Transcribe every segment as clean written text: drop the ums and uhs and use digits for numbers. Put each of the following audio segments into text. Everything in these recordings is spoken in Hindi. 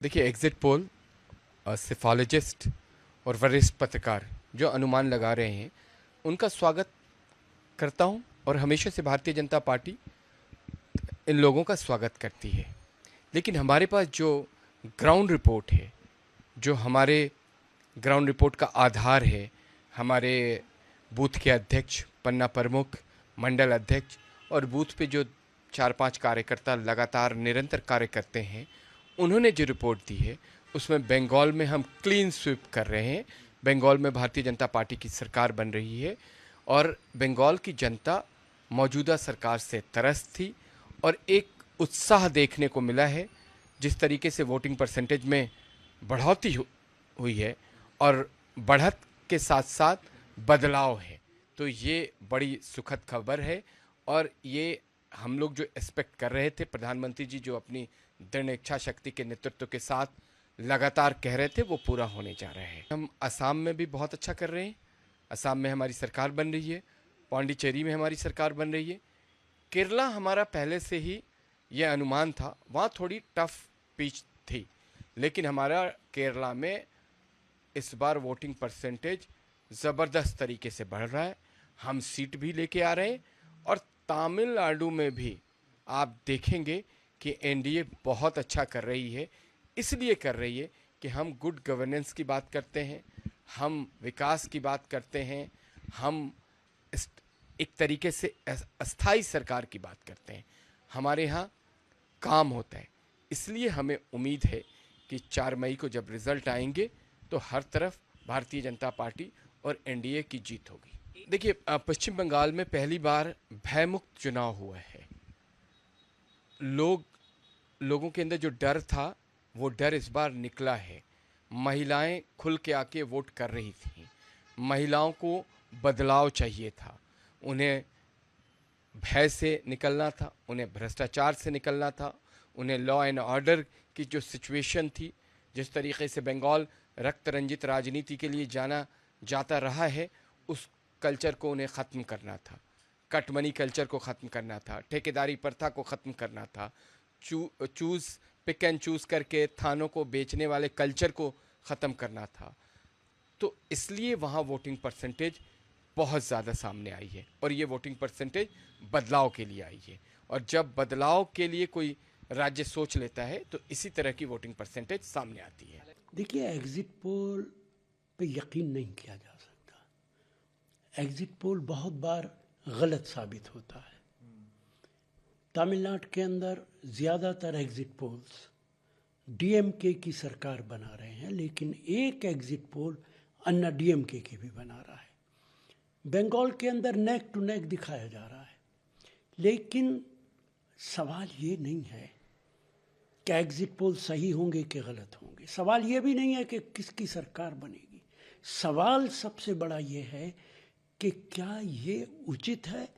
देखिए, एग्जिट पोल सिफोलॉजिस्ट और वरिष्ठ पत्रकार जो अनुमान लगा रहे हैं उनका स्वागत करता हूं और हमेशा से भारतीय जनता पार्टी इन लोगों का स्वागत करती है। लेकिन हमारे पास जो ग्राउंड रिपोर्ट है, जो हमारे ग्राउंड रिपोर्ट का आधार है, हमारे बूथ के अध्यक्ष, पन्ना प्रमुख, मंडल अध्यक्ष और बूथ पे जो 4-5 कार्यकर्ता लगातार निरंतर कार्य करते हैं, उन्होंने जो रिपोर्ट दी है उसमें बंगाल में हम क्लीन स्वीप कर रहे हैं। बंगाल में भारतीय जनता पार्टी की सरकार बन रही है और बंगाल की जनता मौजूदा सरकार से त्रस्त थी और एक उत्साह देखने को मिला है। जिस तरीके से वोटिंग परसेंटेज में बढ़ोतरी हुई है और बढ़त के साथ साथ बदलाव है, तो ये बड़ी सुखद खबर है। और ये हम लोग जो एक्सपेक्ट कर रहे थे, प्रधानमंत्री जी जो अपनी दृढ़ इच्छा शक्ति के नेतृत्व के साथ लगातार कह रहे थे, वो पूरा होने जा रहा है। हम असम में भी बहुत अच्छा कर रहे हैं। असम में हमारी सरकार बन रही है, पौंडीचेरी में हमारी सरकार बन रही है। केरला हमारा पहले से ही यह अनुमान था, वहाँ थोड़ी टफ पिच थी, लेकिन हमारा केरला में इस बार वोटिंग परसेंटेज ज़बरदस्त तरीके से बढ़ रहा है। हम सीट भी लेके आ रहे हैं और तमिलनाडु में भी आप देखेंगे कि एनडीए बहुत अच्छा कर रही है। इसलिए कर रही है कि हम गुड गवर्नेंस की बात करते हैं, हम विकास की बात करते हैं, हम एक तरीके से अस्थाई सरकार की बात करते हैं। हमारे यहाँ काम होता है। इसलिए हमें उम्मीद है कि 4 मई को जब रिज़ल्ट आएंगे तो हर तरफ भारतीय जनता पार्टी और एनडीए की जीत होगी। देखिए, पश्चिम बंगाल में पहली बार भयमुक्त चुनाव हुआ है। लोगों के अंदर जो डर था, वो डर इस बार निकला है। महिलाएं खुल के आके वोट कर रही थीं। महिलाओं को बदलाव चाहिए था, उन्हें भय से निकलना था, उन्हें भ्रष्टाचार से निकलना था, उन्हें लॉ एंड ऑर्डर की जो सिचुएशन थी, जिस तरीके से बंगाल रक्त रंजित राजनीति के लिए जाना जाता रहा है, उस कल्चर को उन्हें ख़त्म करना था। कट मनी कल्चर को ख़त्म करना था, ठेकेदारी प्रथा को ख़त्म करना था, चूज़ पिक एंड चूज़ करके थानों को बेचने वाले कल्चर को ख़त्म करना था। तो इसलिए वहाँ वोटिंग परसेंटेज बहुत ज़्यादा सामने आई है और ये वोटिंग परसेंटेज बदलाव के लिए आई है। और जब बदलाव के लिए कोई राज्य सोच लेता है तो इसी तरह की वोटिंग परसेंटेज सामने आती है। देखिए, एग्ज़िट पोल पे यकीन नहीं किया जा सकता। एग्ज़िट पोल बहुत बार गलत साबित होता है। तमिलनाडु के अंदर ज़्यादातर एग्ज़िट पोल्स डीएमके की सरकार बना रहे हैं, लेकिन एक एग्ज़िट पोल अन्ना डीएमके की भी बना रहा है। बंगाल के अंदर नेक टू नेक दिखाया जा रहा है, लेकिन सवाल ये नहीं है कि एग्ज़िट पोल सही होंगे कि गलत होंगे। सवाल ये भी नहीं है कि किसकी सरकार बनेगी। सवाल सबसे बड़ा ये है कि क्या ये उचित है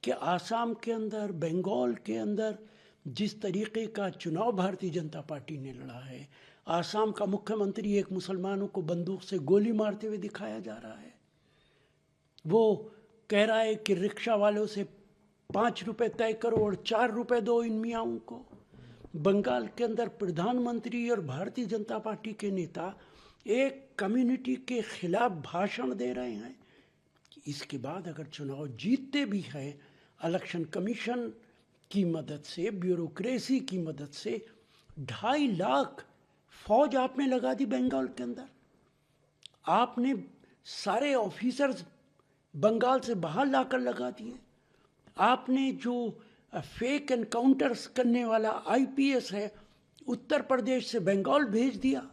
कि आसाम के अंदर, बंगाल के अंदर जिस तरीके का चुनाव भारतीय जनता पार्टी ने लड़ा है, आसाम का मुख्यमंत्री एक मुसलमानों को बंदूक से गोली मारते हुए दिखाया जा रहा है। वो कह रहा है कि रिक्शा वालों से 5 रुपए तय करो और 4 रुपए दो इन मियाओं को। बंगाल के अंदर प्रधानमंत्री और भारतीय जनता पार्टी के नेता एक कम्युनिटी के खिलाफ भाषण दे रहे हैं। इसके बाद अगर चुनाव जीतते भी हैं, इलेक्शन कमीशन की मदद से, ब्यूरोक्रेसी की मदद से 2.5 लाख फौज आपने लगा दी बंगाल के अंदर। आपने सारे ऑफिसर्स बंगाल से बाहर लाकर लगा दिए। आपने जो फेक एनकाउंटर्स करने वाला आईपीएस है, उत्तर प्रदेश से बंगाल भेज दिया।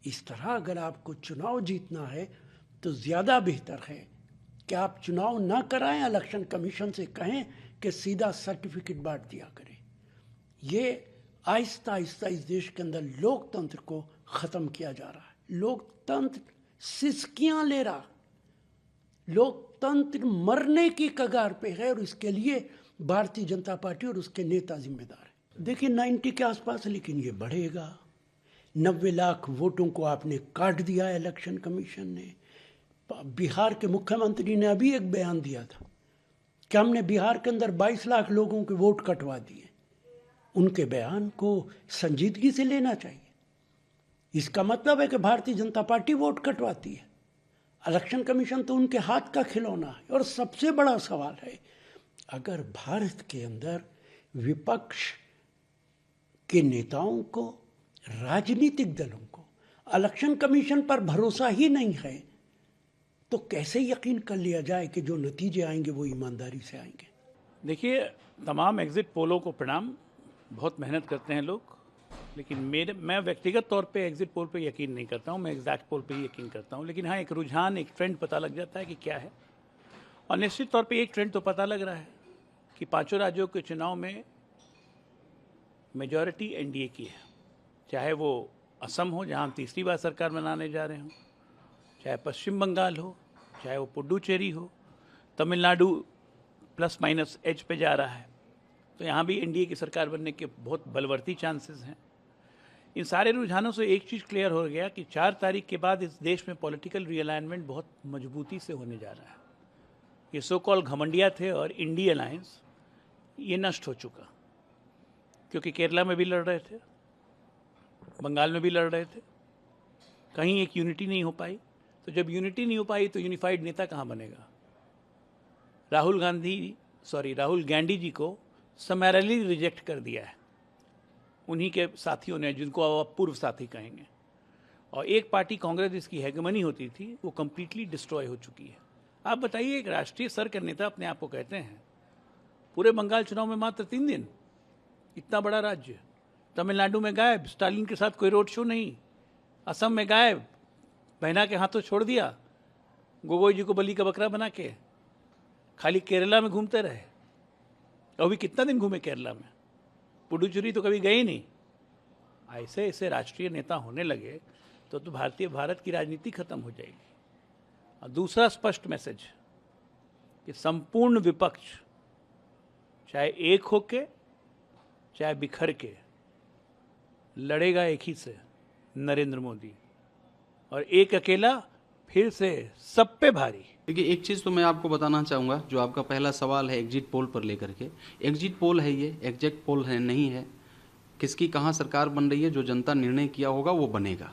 इस तरह अगर आपको चुनाव जीतना है तो ज़्यादा बेहतर है कि आप चुनाव ना कराएं, इलेक्शन कमीशन से कहें कि सीधा सर्टिफिकेट बांट दिया करें। ये आहिस्ता आहिस्ता इस देश के अंदर लोकतंत्र को ख़त्म किया जा रहा है। लोकतंत्र सिसकियाँ ले रहा, लोकतंत्र मरने की कगार पे है और इसके लिए भारतीय जनता पार्टी और उसके नेता जिम्मेदार है। देखिए, 90 के आसपास, लेकिन ये बढ़ेगा। 90 लाख वोटों को आपने काट दिया इलेक्शन कमीशन ने। बिहार के मुख्यमंत्री ने अभी एक बयान दिया था कि हमने बिहार के अंदर 22 लाख लोगों के वोट कटवा दिए। उनके बयान को संजीदगी से लेना चाहिए। इसका मतलब है कि भारतीय जनता पार्टी वोट कटवाती है। इलेक्शन कमीशन तो उनके हाथ का खिलौना है। और सबसे बड़ा सवाल है, अगर भारत के अंदर विपक्ष के नेताओं को, राजनीतिक दलों को इलेक्शन कमीशन पर भरोसा ही नहीं है, तो कैसे यकीन कर लिया जाए कि जो नतीजे आएंगे वो ईमानदारी से आएंगे। देखिए, तमाम एग्जिट पोलों को प्रणाम। बहुत मेहनत करते हैं लोग, लेकिन मैं व्यक्तिगत तौर पे एग्जिट पोल पे यकीन नहीं करता हूँ। मैं एग्जैक्ट पोल पे ही यकीन करता हूँ। लेकिन हाँ, एक रुझान, एक ट्रेंड पता लग जाता है कि क्या है। और निश्चित तौर पे एक ट्रेंड तो पता लग रहा है कि पांचों राज्यों के चुनाव में मेजॉरिटी एनडीए की है। चाहे वो असम हो, जहाँ हम तीसरी बार सरकार बनाने जा रहे हों, चाहे पश्चिम बंगाल हो, चाहे वो पुडुचेरी हो, तमिलनाडु प्लस माइनस एज पे जा रहा है, तो यहाँ भी एनडीए की सरकार बनने के बहुत बलवर्ती चांसेस हैं। इन सारे रुझानों से एक चीज़ क्लियर हो गया कि 4 तारीख के बाद इस देश में पॉलिटिकल रीअलाइनमेंट बहुत मजबूती से होने जा रहा है। ये सो कॉल घमंडिया थे और इंडी अलायंस, ये नष्ट हो चुका, क्योंकि केरला में भी लड़ रहे थे, बंगाल में भी लड़ रहे थे, कहीं एक यूनिटी नहीं हो पाई। तो जब यूनिटी नहीं हो पाई तो यूनिफाइड नेता कहाँ बनेगा। राहुल गांधी जी को समैरली रिजेक्ट कर दिया है उन्हीं के साथियों ने, जिनको अब पूर्व साथी कहेंगे। और एक पार्टी कांग्रेस जिसकी हेगमनी होती थी, वो कंप्लीटली डिस्ट्रॉय हो चुकी है। आप बताइए, एक राष्ट्रीय स्तर के नेता अपने आप को कहते हैं, पूरे बंगाल चुनाव में मात्र 3 दिन, इतना बड़ा राज्य। तमिलनाडु में गायब, स्टालिन के साथ कोई रोड शो नहीं। असम में गायब, बहना के हाथों छोड़ दिया, गोगोई जी को बलि का बकरा बना के। खाली केरला में घूमते रहे। अभी कितना दिन घूमे केरला में, पुडुचेरी तो कभी गए ही नहीं। ऐसे ऐसे राष्ट्रीय नेता होने लगे तो भारत की राजनीति खत्म हो जाएगी। और दूसरा स्पष्ट मैसेज कि संपूर्ण विपक्ष, चाहे एक होके चाहे बिखर के, लड़ेगा एक ही से, नरेंद्र मोदी। और एक अकेला फिर से सब पे भारी। देखिए, एक चीज़ तो मैं आपको बताना चाहूँगा, जो आपका पहला सवाल है एग्जिट पोल पर लेकर के। एग्जिट पोल है, ये एग्जैक्ट पोल है नहीं है। किसकी कहाँ सरकार बन रही है, जो जनता निर्णय किया होगा वो बनेगा,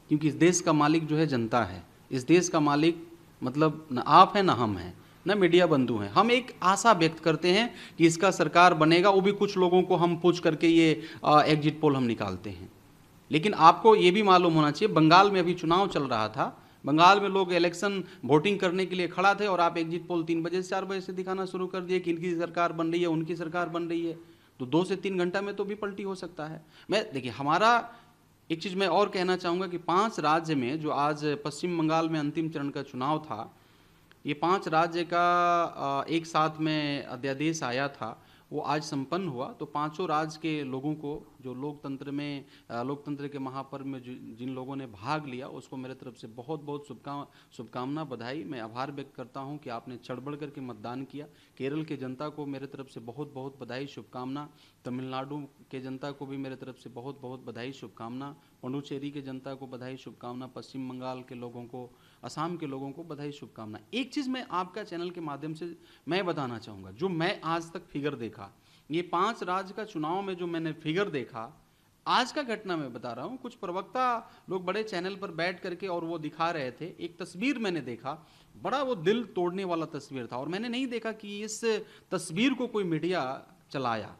क्योंकि इस देश का मालिक जो है जनता है। इस देश का मालिक मतलब न आप है, न हम हैं, न मीडिया बंधु हैं। हम एक आशा व्यक्त करते हैं कि इसका सरकार बनेगा, वो भी कुछ लोगों को हम पूछ करके ये एग्जिट पोल हम निकालते हैं। लेकिन आपको ये भी मालूम होना चाहिए, बंगाल में अभी चुनाव चल रहा था, बंगाल में लोग इलेक्शन वोटिंग करने के लिए खड़ा थे, और आप एग्जिट पोल 3 बजे से 4 बजे से दिखाना शुरू कर दिए कि इनकी सरकार बन रही है, उनकी सरकार बन रही है। तो 2 से 3 घंटा में तो भी पलटी हो सकता है। देखिए, हमारा एक चीज़ मैं और कहना चाहूँगा कि 5 राज्य में, जो आज पश्चिम बंगाल में अंतिम चरण का चुनाव था, ये 5 राज्य का एक साथ में अध्यादेश आया था, वो आज संपन्न हुआ। तो 5 राज्य के लोगों को, जो लोकतंत्र के महापर्व में जिन लोगों ने भाग लिया, उसको मेरे तरफ से बहुत बहुत शुभकामना, बधाई। मैं आभार व्यक्त करता हूं कि आपने चढ़ बढ़ करके मतदान किया। केरल के जनता को मेरे तरफ से बहुत बहुत बधाई, शुभकामना। तमिलनाडु के जनता को भी मेरे तरफ से बहुत बहुत बधाई, शुभकामना। पुडुचेरी के जनता को बधाई, शुभकामना। पश्चिम बंगाल के लोगों को, असम के लोगों को बधाई, शुभकामना। एक चीज़ मैं आपका चैनल के माध्यम से मैं बताना चाहूँगा, जो मैं आज तक फिगर देखा, ये 5 राज्य का चुनाव में जो मैंने फिगर देखा, आज का घटना मैं बता रहा हूँ। कुछ प्रवक्ता लोग बड़े चैनल पर बैठ करके और वो दिखा रहे थे, एक तस्वीर मैंने देखा, बड़ा वो दिल तोड़ने वाला तस्वीर था, और मैंने नहीं देखा कि इस तस्वीर को कोई मीडिया चलाया।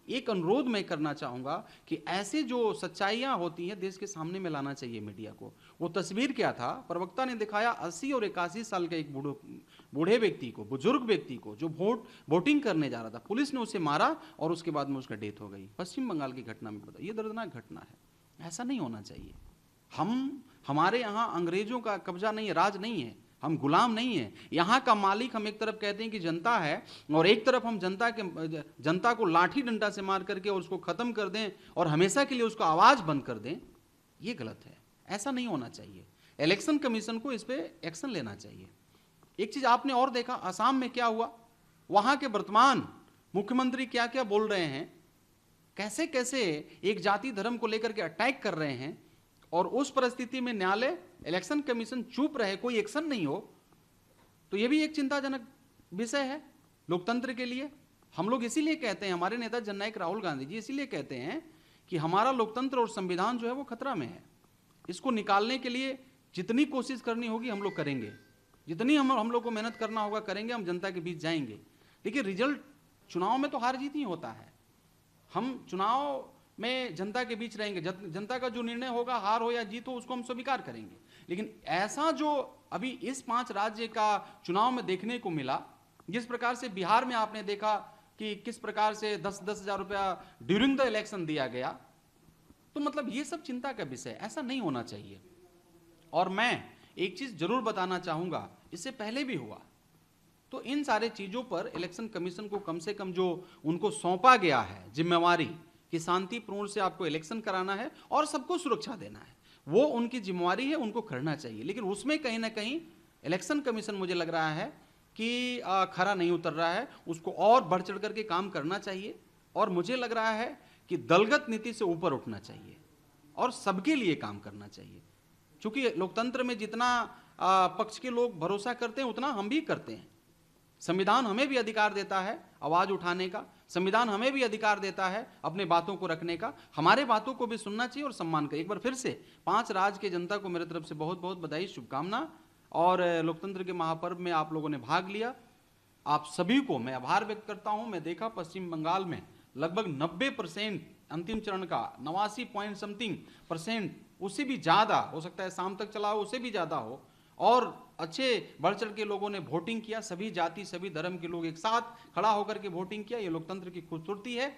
एक अनुरोध मैं करना चाहूँगा कि ऐसे जो सच्चाइयाँ होती हैं देश के सामने में लाना चाहिए मीडिया को। वो तस्वीर क्या था, प्रवक्ता ने दिखाया 80 और 81 साल का एक बूढ़े व्यक्ति को, बुजुर्ग व्यक्ति को, जो वोटिंग करने जा रहा था। पुलिस ने उसे मारा और उसके बाद में उसका डेथ हो गई। पश्चिम बंगाल की घटना में पता, ये दर्दनाक घटना है। ऐसा नहीं होना चाहिए। हमारे यहाँ अंग्रेजों का कब्जा नहीं है, राज नहीं है, हम गुलाम नहीं हैं। यहाँ का मालिक हम एक तरफ कहते हैं कि जनता है, और एक तरफ हम जनता को लाठी डंडा से मार करके और उसको खत्म कर दें और हमेशा के लिए उसको आवाज बंद कर दें। ये गलत है, ऐसा नहीं होना चाहिए। इलेक्शन कमीशन को इस पर एक्शन लेना चाहिए। एक चीज आपने और देखा, असम में क्या हुआ, वहां के वर्तमान मुख्यमंत्री क्या क्या बोल रहे हैं, कैसे कैसे एक जाति धर्म को लेकर के अटैक कर रहे हैं, और उस परिस्थिति में न्यायालय, इलेक्शन कमीशन चुप रहे, कोई एक्शन नहीं हो, तो यह भी एक चिंताजनक विषय है लोकतंत्र के लिए। हम लोग इसीलिए कहते हैं, हमारे नेता जननायक राहुल गांधी जी इसीलिए कहते हैं कि हमारा लोकतंत्र और संविधान जो है वो खतरा में है। इसको निकालने के लिए जितनी कोशिश करनी होगी हम लोग करेंगे, जितनी हम लोग को मेहनत करना होगा करेंगे, हम जनता के बीच जाएंगे। लेकिन रिजल्ट, चुनाव में तो हार जीत ही होता है। हम चुनाव में जनता के बीच रहेंगे, जनता का जो निर्णय होगा, हार हो या जीत हो, उसको हम स्वीकार करेंगे। लेकिन ऐसा जो अभी इस 5 राज्य का चुनाव में देखने को मिला, जिस प्रकार से बिहार में आपने देखा कि किस प्रकार से 10-10 हजार रुपया ड्यूरिंग द इलेक्शन दिया गया, तो मतलब ये सब चिंता का विषय, ऐसा नहीं होना चाहिए। और मैं एक चीज जरूर बताना चाहूंगा, इससे पहले भी हुआ, तो इन सारे चीजों पर इलेक्शन कमीशन को कम से कम जो उनको सौंपा गया है जिम्मेवारी कि शांतिपूर्ण से आपको इलेक्शन कराना है और सबको सुरक्षा देना है, वो उनकी जिम्मेवारी है, उनको करना चाहिए। लेकिन उसमें कहीं ना कहीं इलेक्शन कमीशन मुझे लग रहा है कि खरा नहीं उतर रहा है, उसको और बढ़ चढ़ करके काम करना चाहिए। और मुझे लग रहा है कि दलगत नीति से ऊपर उठना चाहिए और सबके लिए काम करना चाहिए। क्योंकि लोकतंत्र में जितना पक्ष के लोग भरोसा करते हैं उतना हम भी करते हैं। संविधान हमें भी अधिकार देता है आवाज उठाने का, संविधान हमें भी अधिकार देता है अपने बातों को रखने का, हमारे बातों को भी सुनना चाहिए और सम्मान करें। एक बार फिर से 5 राज्य के जनता को मेरे तरफ से बहुत बहुत बधाई, शुभकामना। और लोकतंत्र के महापर्व में आप लोगों ने भाग लिया, आप सभी को मैं आभार व्यक्त करता हूं। मैं देखा पश्चिम बंगाल में लगभग 90% अंतिम चरण का 89 पॉइंट समथिंग %, उससे भी ज्यादा हो सकता है, शाम तक चला हो, उससे भी ज्यादा हो, और अच्छे बढ़ चढ़ के लोगों ने वोटिंग किया। सभी जाति सभी धर्म के लोग एक साथ खड़ा होकर के वोटिंग किया। ये लोकतंत्र की खूबसूरती है।